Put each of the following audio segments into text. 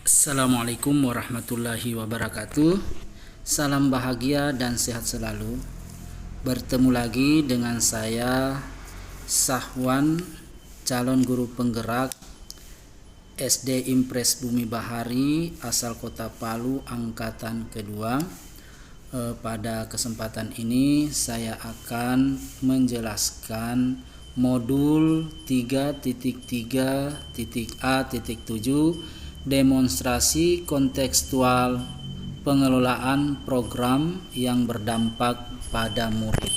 Assalamualaikum warahmatullahi wabarakatuh. Salam bahagia dan sehat selalu. Bertemu lagi dengan saya Sahwan, calon guru penggerak SD Impres Bumi Bahari asal Kota Palu angkatan kedua. Pada kesempatan ini saya akan menjelaskan modul 3.3.A.7 demonstrasi kontekstual pengelolaan program yang berdampak pada murid.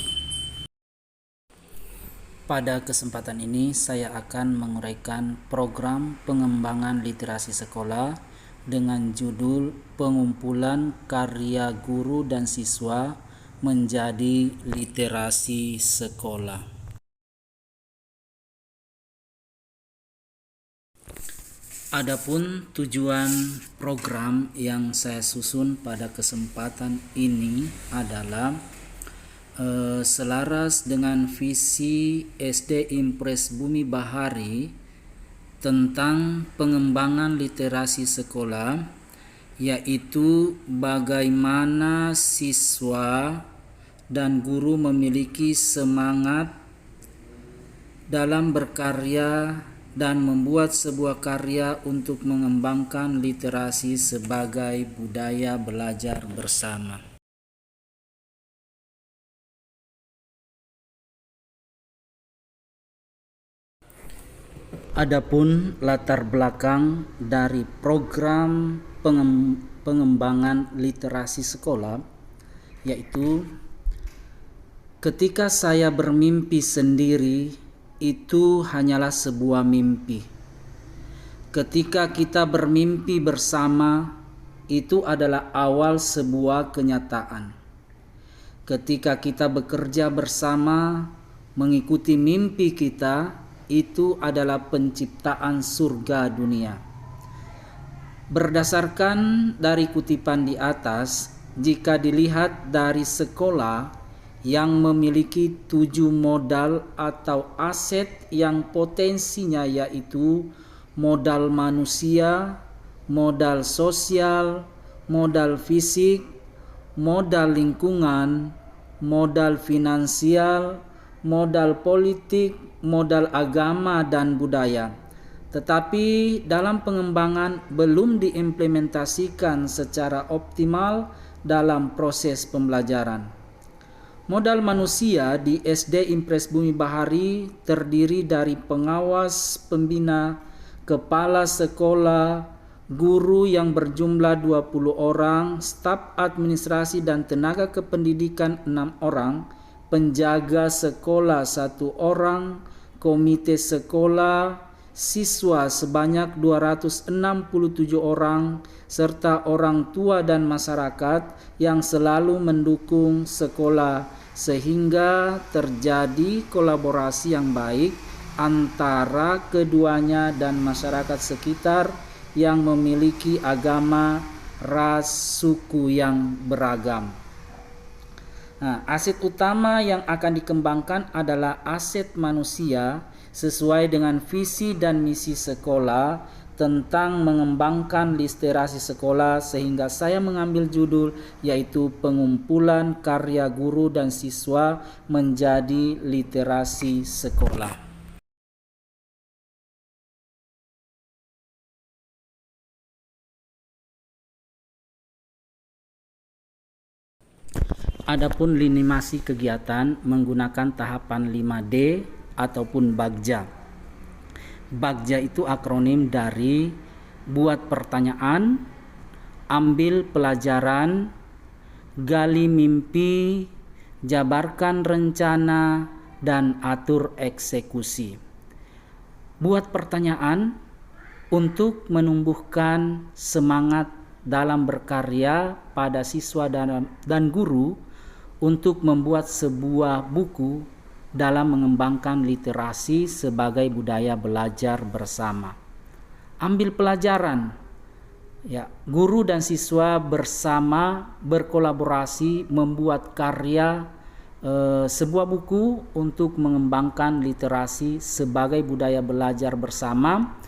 Pada kesempatan ini saya akan menguraikan program pengembangan literasi sekolah dengan judul pengumpulan karya guru dan siswa menjadi literasi sekolah. Adapun tujuan program yang saya susun pada kesempatan ini adalah selaras dengan visi SD Impres Bumi Bahari tentang pengembangan literasi sekolah, yaitu bagaimana siswa dan guru memiliki semangat dalam berkarya dan membuat sebuah karya untuk mengembangkan literasi sebagai budaya belajar bersama. Adapun latar belakang dari program pengembangan literasi sekolah, yaitu ketika saya bermimpi sendiri, itu hanyalah sebuah mimpi. Ketika kita bermimpi bersama, itu adalah awal sebuah kenyataan. Ketika kita bekerja bersama, mengikuti mimpi kita, itu adalah penciptaan surga dunia. Berdasarkan dari kutipan di atas, jika dilihat dari sekolah yang memiliki 7 modal atau aset yang potensinya yaitu modal manusia, modal sosial, modal fisik, modal lingkungan, modal finansial, modal politik, modal agama dan budaya. Tetapi dalam pengembangan belum diimplementasikan secara optimal dalam proses pembelajaran. Modal manusia di SD Impres Bumi Bahari terdiri dari pengawas, pembina, kepala sekolah, guru yang berjumlah 20 orang, staf administrasi dan tenaga kependidikan 6 orang, penjaga sekolah 1 orang, komite sekolah, siswa sebanyak 267 orang, serta orang tua dan masyarakat yang selalu mendukung sekolah sehingga terjadi kolaborasi yang baik antara keduanya dan masyarakat sekitar yang memiliki agama, ras, suku yang beragam. Nah, aset utama yang akan dikembangkan adalah aset manusia sesuai dengan visi dan misi sekolah tentang mengembangkan literasi sekolah, sehingga saya mengambil judul yaitu pengumpulan karya guru dan siswa menjadi literasi sekolah. Adapun lini masa kegiatan menggunakan tahapan 5D ataupun Bagja. Bagja itu akronim dari buat pertanyaan, ambil pelajaran, gali mimpi, jabarkan rencana, dan atur eksekusi. Buat pertanyaan untuk menumbuhkan semangat dalam berkarya pada siswa dan guru untuk membuat sebuah buku dalam mengembangkan literasi sebagai budaya belajar bersama. Ambil pelajaran, ya, guru dan siswa bersama berkolaborasi membuat karya sebuah buku untuk mengembangkan literasi sebagai budaya belajar bersama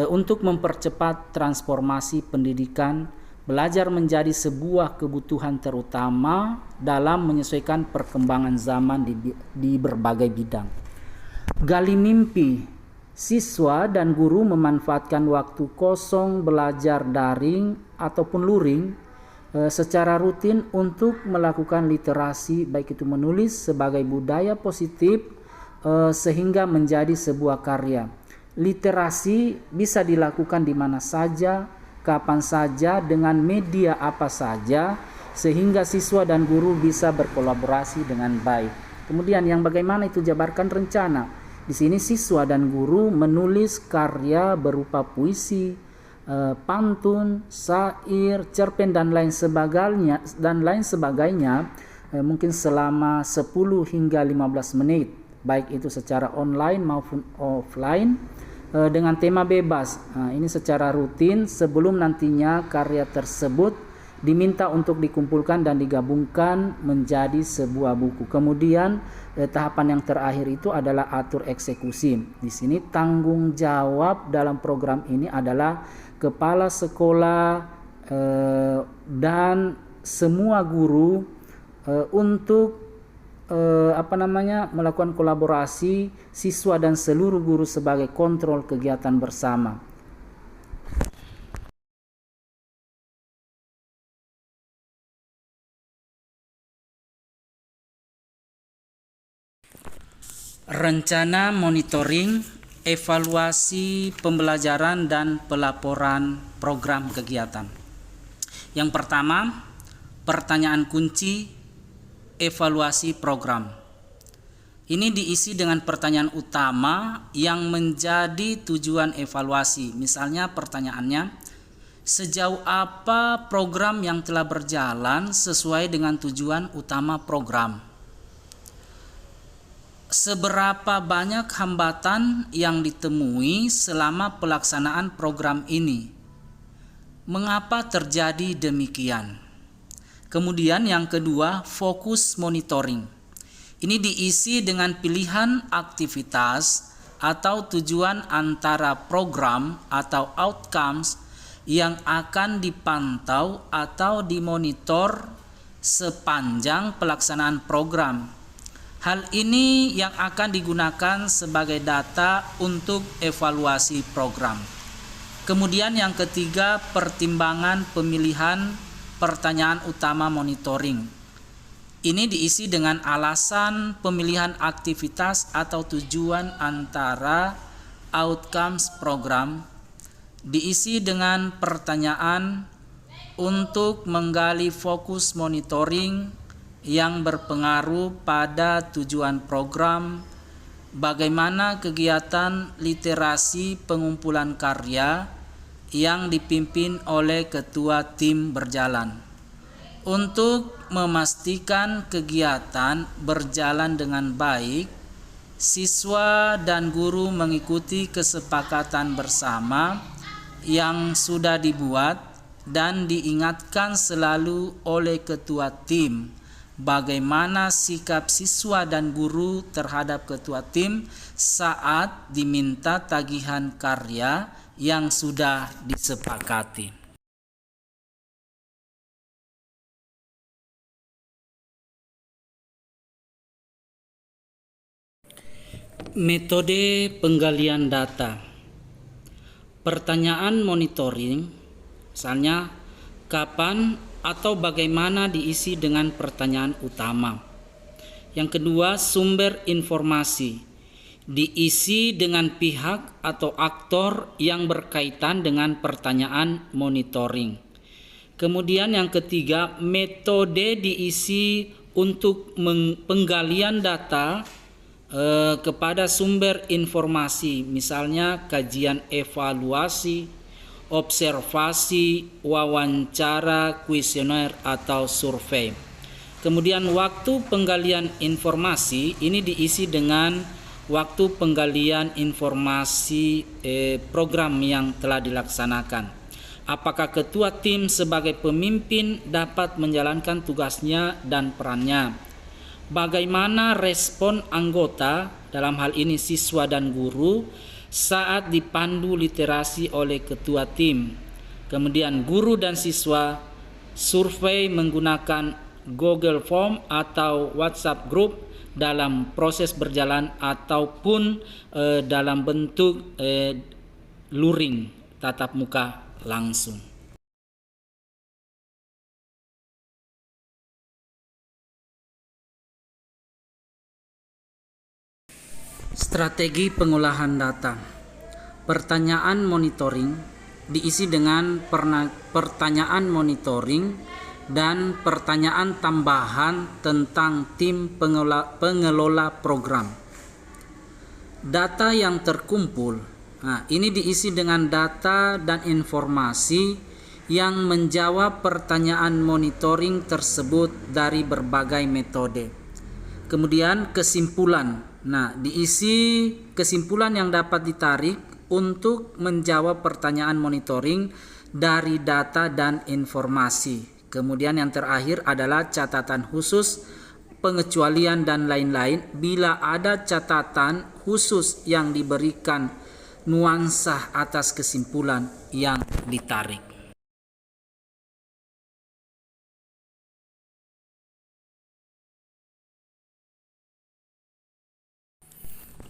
untuk mempercepat transformasi pendidikan, belajar menjadi sebuah kebutuhan terutama dalam menyesuaikan perkembangan zaman di berbagai bidang. Gali mimpi, siswa dan guru memanfaatkan waktu kosong belajar daring ataupun luring secara rutin untuk melakukan literasi, baik itu menulis sebagai budaya positif sehingga menjadi sebuah karya. Literasi bisa dilakukan di mana saja, kapan saja, dengan media apa saja, sehingga siswa dan guru bisa berkolaborasi dengan baik. Kemudian yang bagaimana itu jabarkan rencana. Di sini siswa dan guru menulis karya berupa puisi, pantun, syair, cerpen dan lain sebagainya, mungkin selama 10 hingga 15 menit, baik itu secara online maupun offline, dengan tema bebas. Ini secara rutin sebelum nantinya karya tersebut diminta untuk dikumpulkan dan digabungkan menjadi sebuah buku. Kemudian tahapan yang terakhir itu adalah atur eksekusi. Di sini tanggung jawab dalam program ini adalah kepala sekolah dan semua guru untuk melakukan kolaborasi siswa dan seluruh guru sebagai kontrol kegiatan bersama. Rencana monitoring, evaluasi pembelajaran dan pelaporan program kegiatan. Yang pertama, pertanyaan kunci evaluasi program. Ini diisi dengan pertanyaan utama yang menjadi tujuan evaluasi. Misalnya pertanyaannya, sejauh apa program yang telah berjalan sesuai dengan tujuan utama program? Seberapa banyak hambatan yang ditemui selama pelaksanaan program ini? Mengapa terjadi demikian? Kemudian yang kedua, fokus monitoring. Ini diisi dengan pilihan aktivitas atau tujuan antara program atau outcomes yang akan dipantau atau dimonitor sepanjang pelaksanaan program. Hal ini yang akan digunakan sebagai data untuk evaluasi program. Kemudian yang ketiga, pertimbangan pemilihan pertanyaan utama monitoring. Ini diisi dengan alasan pemilihan aktivitas atau tujuan antara outcomes program. Diisi dengan pertanyaan untuk menggali fokus monitoring yang berpengaruh pada tujuan program, bagaimana kegiatan literasi pengumpulan karya yang dipimpin oleh ketua tim berjalan. Untuk memastikan kegiatan berjalan dengan baik, siswa dan guru mengikuti kesepakatan bersama yang sudah dibuat dan diingatkan selalu oleh ketua tim bagaimana sikap siswa dan guru terhadap ketua tim saat diminta tagihan karya yang sudah disepakati. Metode penggalian data. Pertanyaan monitoring, misalnya kapan atau bagaimana diisi dengan pertanyaan utama. Yang kedua, sumber informasi diisi dengan pihak atau aktor yang berkaitan dengan pertanyaan monitoring. Kemudian yang ketiga, metode diisi untuk penggalian data kepada sumber informasi, misalnya kajian evaluasi, observasi, wawancara, kuesioner atau survei. Kemudian waktu penggalian informasi ini diisi dengan waktu penggalian informasi program yang telah dilaksanakan. Apakah ketua tim sebagai pemimpin dapat menjalankan tugasnya dan perannya? Bagaimana respon anggota, dalam hal ini siswa dan guru, saat dipandu literasi oleh ketua tim. Kemudian guru dan siswa survei menggunakan Google Form atau WhatsApp Group dalam proses berjalan ataupun dalam bentuk luring tatap muka langsung. Strategi pengolahan data. Pertanyaan monitoring diisi dengan pertanyaan monitoring dan pertanyaan tambahan tentang tim pengelola program. Data yang terkumpul, ini diisi dengan data dan informasi yang menjawab pertanyaan monitoring tersebut dari berbagai metode. Kemudian kesimpulan. Diisi kesimpulan yang dapat ditarik untuk menjawab pertanyaan monitoring dari data dan informasi. Kemudian yang terakhir adalah catatan khusus, pengecualian dan lain-lain. Bila ada catatan khusus yang diberikan nuansa atas kesimpulan yang ditarik.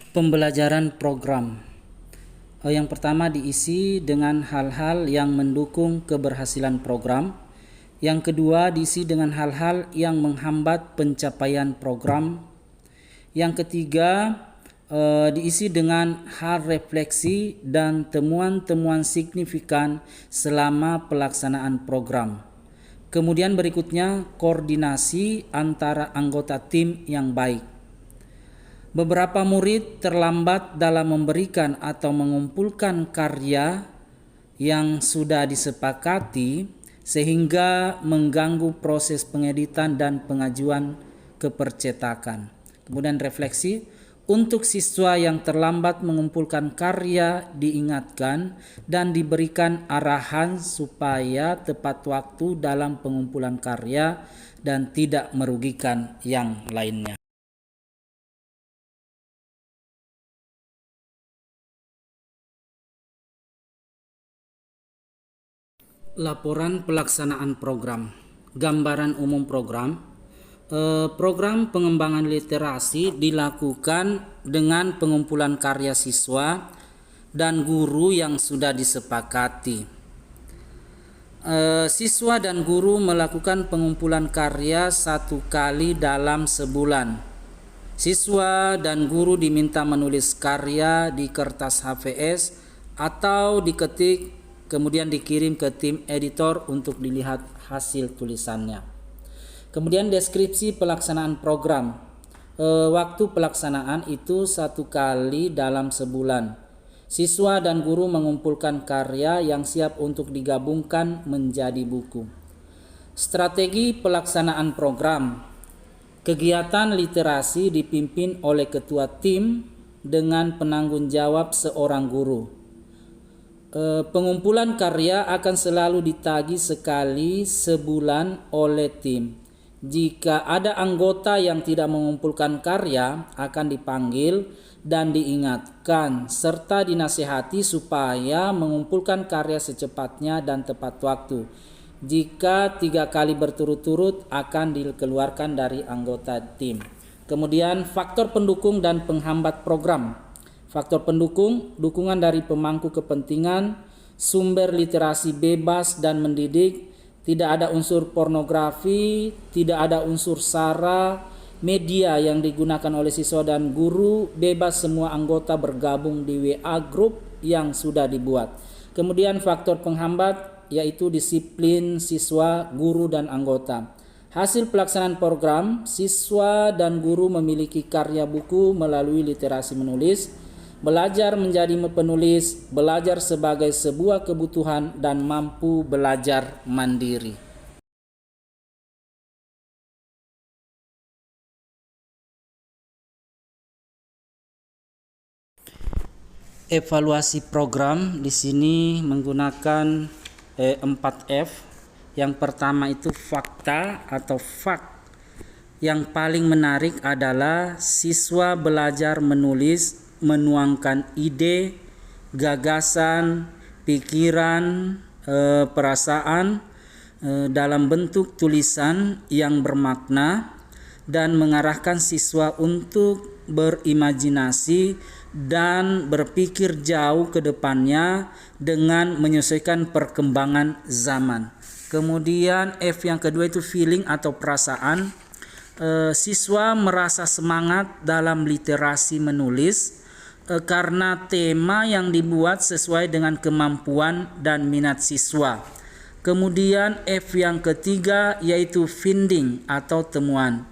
Pembelajaran program. Yang pertama diisi dengan hal-hal yang mendukung keberhasilan program. Yang kedua diisi dengan hal-hal yang menghambat pencapaian program. Yang ketiga diisi dengan hal refleksi dan temuan-temuan signifikan selama pelaksanaan program. Kemudian berikutnya koordinasi antara anggota tim yang baik. Beberapa murid terlambat dalam memberikan atau mengumpulkan karya yang sudah disepakati sehingga mengganggu proses pengeditan dan pengajuan ke percetakan. Kemudian refleksi, untuk siswa yang terlambat mengumpulkan karya diingatkan dan diberikan arahan supaya tepat waktu dalam pengumpulan karya dan tidak merugikan yang lainnya. Laporan pelaksanaan program. Gambaran umum program. Program pengembangan literasi dilakukan dengan pengumpulan karya siswa dan guru yang sudah disepakati. Siswa dan guru melakukan pengumpulan karya 1 kali dalam sebulan. Siswa dan guru diminta menulis karya di kertas HVS atau diketik kemudian dikirim ke tim editor untuk dilihat hasil tulisannya. Kemudian deskripsi pelaksanaan program. Waktu pelaksanaan itu 1 kali dalam sebulan. Siswa dan guru mengumpulkan karya yang siap untuk digabungkan menjadi buku. Strategi pelaksanaan program. Kegiatan literasi dipimpin oleh ketua tim dengan penanggung jawab seorang guru. Pengumpulan karya akan selalu ditagih sekali sebulan oleh tim. Jika ada anggota yang tidak mengumpulkan karya, akan dipanggil dan diingatkan serta dinasihati supaya mengumpulkan karya secepatnya dan tepat waktu. Jika 3 kali berturut-turut akan dikeluarkan dari anggota tim. Kemudian faktor pendukung dan penghambat program. Faktor pendukung, dukungan dari pemangku kepentingan, sumber literasi bebas dan mendidik, tidak ada unsur pornografi, tidak ada unsur SARA, media yang digunakan oleh siswa dan guru, bebas semua anggota bergabung di WA group yang sudah dibuat. Kemudian faktor penghambat yaitu disiplin siswa, guru, dan anggota. Hasil pelaksanaan program, siswa dan guru memiliki karya buku melalui literasi menulis, belajar menjadi penulis, belajar sebagai sebuah kebutuhan, dan mampu belajar mandiri. Evaluasi program di sini menggunakan 4F. Yang pertama itu fakta atau fakt. Yang paling menarik adalah siswa belajar menulis, menuangkan ide, gagasan, pikiran, perasaan dalam bentuk tulisan yang bermakna dan mengarahkan siswa untuk berimajinasi dan berpikir jauh ke depannya dengan menyesuaikan perkembangan zaman. Kemudian F yang kedua itu feeling atau perasaan. Siswa merasa semangat dalam literasi menulis karena tema yang dibuat sesuai dengan kemampuan dan minat siswa. Kemudian F yang ketiga yaitu finding atau temuan.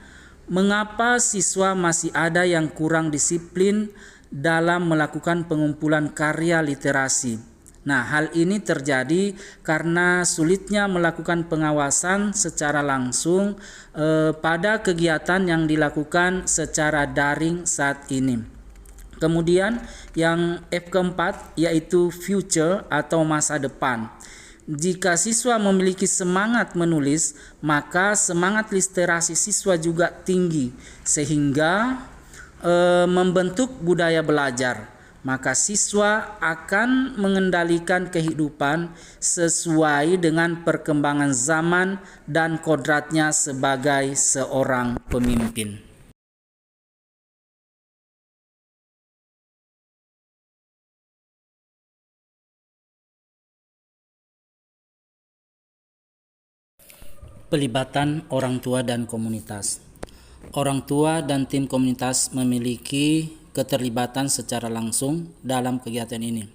Mengapa siswa masih ada yang kurang disiplin dalam melakukan pengumpulan karya literasi? Nah, hal ini terjadi karena sulitnya melakukan pengawasan secara langsung pada kegiatan yang dilakukan secara daring saat ini. Kemudian yang F keempat yaitu future atau masa depan. Jika siswa memiliki semangat menulis, maka semangat literasi siswa juga tinggi sehingga membentuk budaya belajar. Maka siswa akan mengendalikan kehidupan sesuai dengan perkembangan zaman dan kodratnya sebagai seorang pemimpin. Pelibatan orang tua dan komunitas. Orang tua dan tim komunitas memiliki keterlibatan secara langsung dalam kegiatan ini.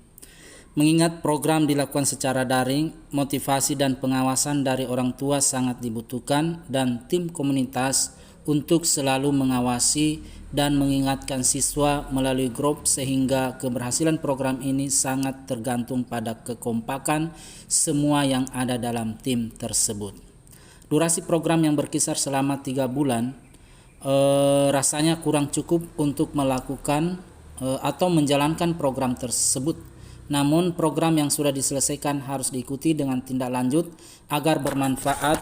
Mengingat program dilakukan secara daring, motivasi dan pengawasan dari orang tua sangat dibutuhkan dan tim komunitas untuk selalu mengawasi dan mengingatkan siswa melalui grup sehingga keberhasilan program ini sangat tergantung pada kekompakan semua yang ada dalam tim tersebut. Durasi program yang berkisar selama 3 bulan rasanya kurang cukup untuk melakukan atau menjalankan program tersebut. Namun program yang sudah diselesaikan harus diikuti dengan tindak lanjut agar bermanfaat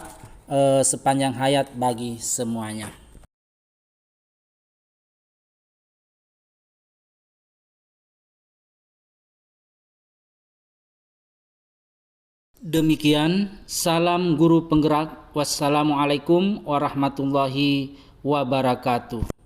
sepanjang hayat bagi semuanya. Demikian, salam guru penggerak. Wassalamualaikum warahmatullahi wabarakatuh.